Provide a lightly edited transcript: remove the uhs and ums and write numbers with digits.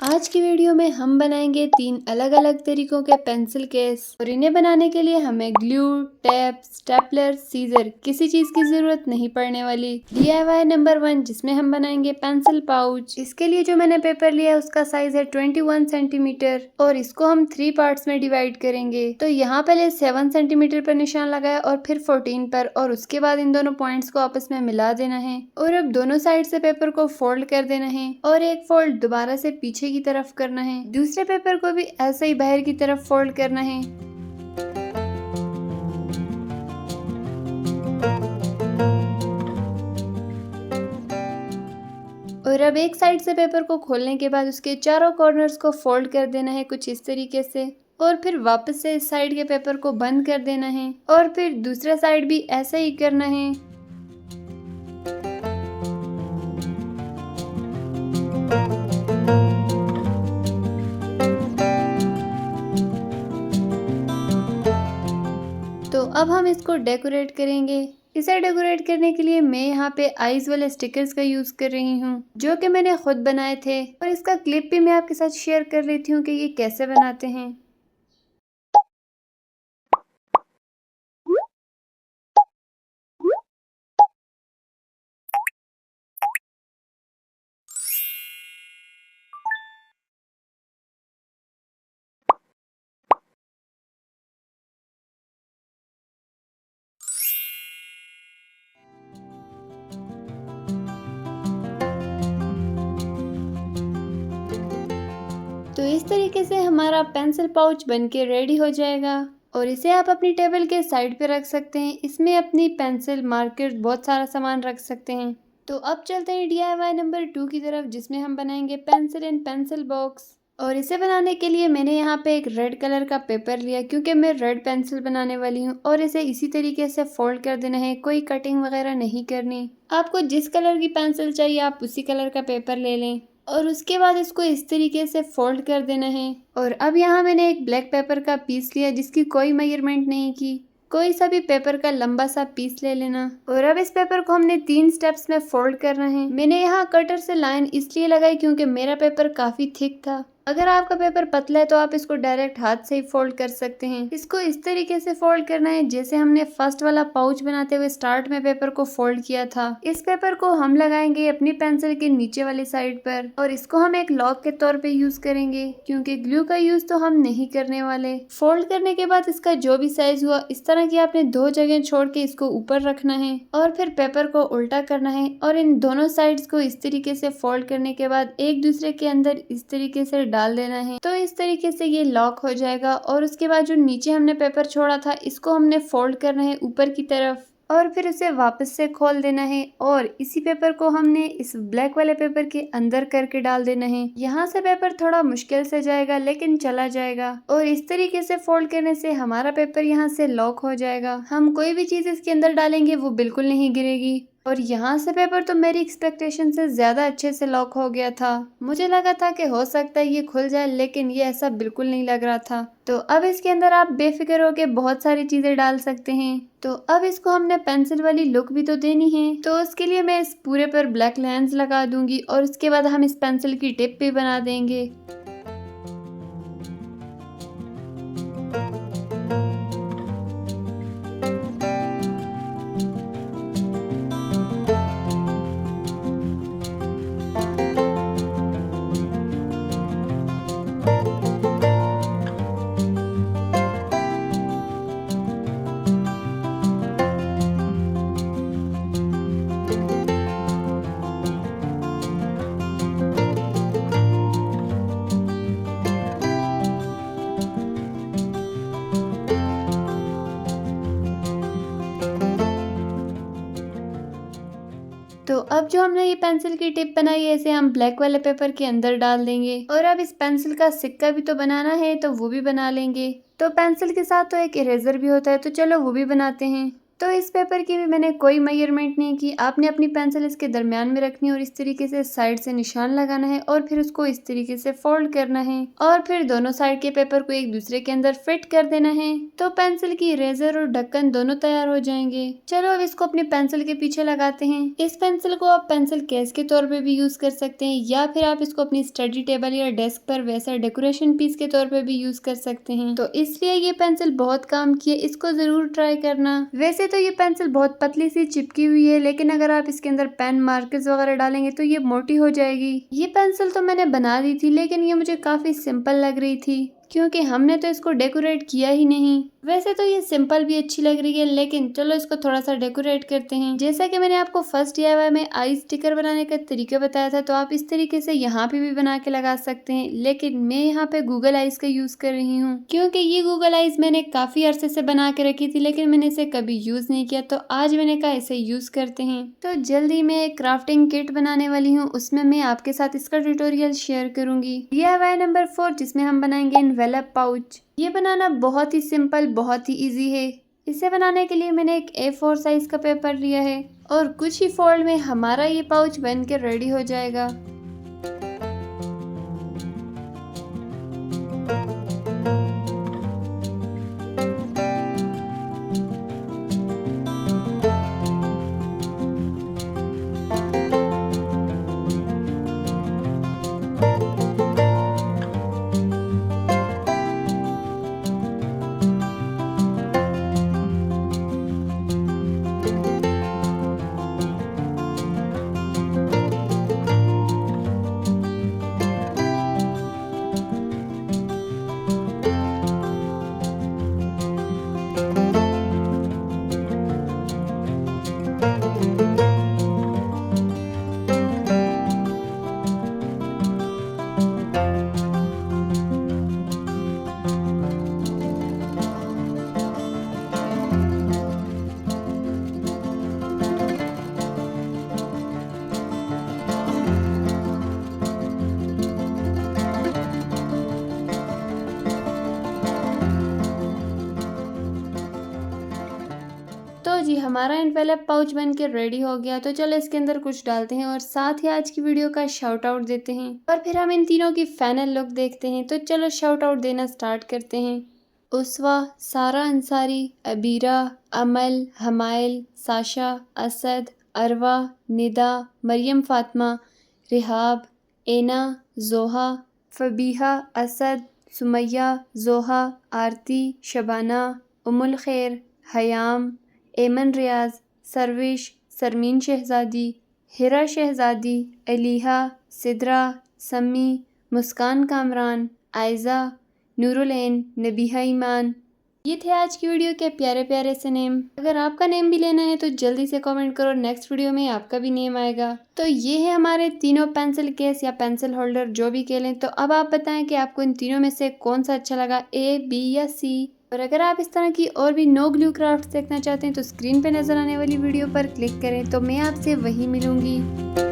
आज की वीडियो में हम बनाएंगे 3 अलग अलग तरीकों के पेंसिल केस और इन्हें बनाने के लिए हमें ग्लू, टेप, स्टेपलर, सीजर किसी चीज की जरूरत नहीं पड़ने वाली। DIY नंबर 1 जिसमें हम बनाएंगे पेंसिल पाउच। इसके लिए जो मैंने पेपर लिया है उसका साइज है 21 सेंटीमीटर और इसको हम 3 पार्ट्स में डिवाइड करेंगे। तो यहाँ पहले 7 सेंटीमीटर पर निशान लगाया और फिर 14 पर और उसके बाद इन दोनों पॉइंट्स को आपस में मिला देना है और अब दोनों साइड से पेपर को फोल्ड कर देना है और एक फोल्ड दोबारा से पीछे की तरफ करना है। दूसरे पेपर को भी ऐसे ही बाहर की तरफ फोल्ड करना है। और अब एक साइड से पेपर को खोलने के बाद उसके चारों कॉर्नर्स को फोल्ड कर देना है कुछ इस तरीके से और फिर वापस से इस साइड के पेपर को बंद कर देना है और फिर दूसरा साइड भी ऐसा ही करना है। तो अब हम इसको डेकोरेट करेंगे। इसे डेकोरेट करने के लिए मैं यहाँ पे आईज वाले स्टिकर्स का यूज कर रही हूँ जो कि मैंने खुद बनाए थे और इसका क्लिप भी मैं आपके साथ शेयर कर लेती हूँ कि ये कैसे बनाते हैं। तो इस तरीके से हमारा पेंसिल पाउच बनके रेडी हो जाएगा और इसे आप अपनी टेबल के साइड पे रख सकते हैं। इसमें अपनी पेंसिल, मार्कर, बहुत सारा सामान रख सकते हैं। तो अब चलते हैं DIY नंबर 2 की तरफ जिसमें हम बनाएंगे पेंसिल एंड पेंसिल बॉक्स। और इसे बनाने के लिए मैंने यहाँ पे एक रेड कलर का पेपर लिया क्योंकि मैं रेड पेंसिल बनाने वाली हूँ और इसे इसी तरीके से फोल्ड कर देना है, कोई कटिंग वगैरह नहीं करनी। आपको जिस कलर की पेंसिल चाहिए आप उसी कलर का पेपर ले लें और उसके बाद इसको इस तरीके से फोल्ड कर देना है। और अब यहाँ मैंने एक ब्लैक पेपर का पीस लिया जिसकी कोई मेजरमेंट नहीं की, कोई सा भी पेपर का लंबा सा पीस ले लेना और अब इस पेपर को हमने 3 स्टेप्स में फोल्ड करना है। मैंने यहाँ कटर से लाइन इसलिए लगाई क्योंकि मेरा पेपर काफी थिक था। अगर आपका पेपर पतला है तो आप इसको डायरेक्ट हाथ से ही फोल्ड कर सकते हैं। इसको इस तरीके से फोल्ड करना है जैसे हमने फर्स्ट वाला पाउच बनाते हुए स्टार्ट में पेपर को फोल्ड किया था। इस पेपर को हम लगाएंगे अपनी पेंसिल के नीचे वाली साइड पर और इसको हम एक लॉक के तौर पे यूज करेंगे क्योंकि ग्लू का यूज तो हम नहीं करने वाले। फोल्ड करने के बाद इसका जो भी साइज हुआ इस तरह की आपने 2 जगह छोड़ के इसको ऊपर रखना है और फिर पेपर को उल्टा करना है और इन दोनों साइड्स को इस तरीके से फोल्ड करने के बाद एक दूसरे के अंदर इस तरीके से डाल देना है। तो इस तरीके से ये लॉक हो जाएगा और उसके बाद जो नीचे हमने पेपर छोड़ा था इसको हमने फोल्ड करना है ऊपर की तरफ और फिर उसे वापस से खोल देना है और इसी पेपर को हमने इस ब्लैक वाले पेपर के अंदर करके डाल देना है। यहाँ से पेपर थोड़ा मुश्किल से जाएगा लेकिन चला जाएगा और इस तरीके से फोल्ड करने से हमारा पेपर यहाँ से लॉक हो जाएगा। हम कोई भी चीज इसके अंदर डालेंगे वो बिल्कुल नहीं गिरेगी और यहाँ से पेपर तो मेरी एक्सपेक्टेशन से ज्यादा अच्छे से लॉक हो गया था। मुझे लगा था कि हो सकता है ये खुल जाए लेकिन ये ऐसा बिल्कुल नहीं लग रहा था। तो अब इसके अंदर आप बेफिक्र होके बहुत सारी चीजें डाल सकते हैं। तो अब इसको हमने पेंसिल वाली लुक भी तो देनी है तो उसके लिए मैं इस पूरे पर ब्लैक लेंस लगा दूंगी और उसके बाद हम इस पेंसिल की टिप भी बना देंगे। तो अब जो हमने ये पेंसिल की टिप बनाई है इसे हम ब्लैक वाले पेपर के अंदर डाल देंगे और अब इस पेंसिल का सिक्का भी तो बनाना है तो वो भी बना लेंगे। तो पेंसिल के साथ तो एक इरेजर भी होता है तो चलो वो भी बनाते हैं। तो इस पेपर की भी मैंने कोई मेजरमेंट नहीं की। आपने अपनी पेंसिल इसके दरमियान में रखनी है और इस तरीके से साइड से निशान लगाना है और फिर उसको इस तरीके से फोल्ड करना है और फिर दोनों साइड के पेपर को एक दूसरे के अंदर फिट कर देना है। तो पेंसिल की इरेजर और ढक्कन दोनों तैयार हो जाएंगे। चलो अब इसको अपनी पेंसिल के पीछे लगाते हैं। इस पेंसिल को आप पेंसिल केस के तौर पे भी यूज कर सकते हैं या फिर आप इसको अपनी स्टडी टेबल या डेस्क पर वैसा डेकोरेशन पीस के तौर पे भी यूज कर सकते हैं। तो इसलिए ये पेंसिल बहुत काम की है, इसको जरूर ट्राई करना। वैसे तो ये पेंसिल बहुत पतली सी चिपकी हुई है, लेकिन अगर आप इसके अंदर पेन मार्कर्स वगैरह डालेंगे तो ये मोटी हो जाएगी। ये पेंसिल तो मैंने बना दी थी, लेकिन ये मुझे काफी सिंपल लग रही थी क्योंकि हमने तो इसको डेकोरेट किया ही नहीं। वैसे तो ये सिंपल भी अच्छी लग रही है, लेकिन चलो इसको थोड़ा सा डेकोरेट करते हैं। जैसा कि मैंने आपको फर्स्ट DIY में आई स्टिकर बनाने का तरीका बताया था, तो आप इस तरीके से यहाँ पे भी बना के लगा सकते हैं, लेकिन मैं यहाँ पे गूगल आइज का यूज कर रही हूँ क्योंकि ये गूगल आइज मैंने काफी अरसे से बना के रखी थी, लेकिन मैंने इसे कभी यूज नहीं किया, तो आज मैंने कहा इसे यूज करते हैं। तो जल्दी मैं एक क्राफ्टिंग किट बनाने वाली हूँ, उसमें मैं आपके साथ इसका ट्यूटोरियल शेयर करूंगी। DIY नंबर 4 जिसमें हम बनाएंगे एनवेलप पाउच। ये बनाना बहुत ही सिंपल, बहुत ही इजी है। इसे बनाने के लिए मैंने एक A4 साइज का पेपर लिया है और कुछ ही फोल्ड में हमारा ये पाउच बन के रेडी हो जाएगा। तो जी हमारा एनवेलप पाउच बन के रेडी हो गया। तो चलो इसके अंदर कुछ डालते हैं और साथ ही आज की वीडियो का शाउट आउट देते हैं और फिर हम इन तीनों की फाइनल लुक देखते हैं। तो चलो शाउट आउट देना स्टार्ट करते हैं। उसवा, सारा अंसारी, अबीरा, अमल, हमायल, साशा, असद, अरवा, निदा, मरियम फातिमा, रिहाब, एना, जोहा, फबीहा, असद, सुमैया, जोहा, आरती, शबाना, उमुल खैर, हयाम, एमन रियाज, सर्विश, सरमीन शहजादी, हिरा शहजादी, अलीहा, सिद्रा, सम्मी, मुस्कान कामरान, आयज़ा, नूरुलैन, नबीहा ईमान। ये थे आज की वीडियो के प्यारे प्यारे से नेम। अगर आपका नेम भी लेना है तो जल्दी से कमेंट करो, नेक्स्ट वीडियो में आपका भी नेम आएगा। तो ये है हमारे तीनों पेंसिल केस या पेंसिल होल्डर, जो भी कह लें। तो अब आप बताएं कि आपको इन तीनों में से कौन सा अच्छा लगा, A, B या C। और अगर आप इस तरह की और भी नो ग्लू क्राफ्ट देखना चाहते हैं तो स्क्रीन पे नजर आने वाली वीडियो पर क्लिक करें। तो मैं आपसे वहीं मिलूंगी।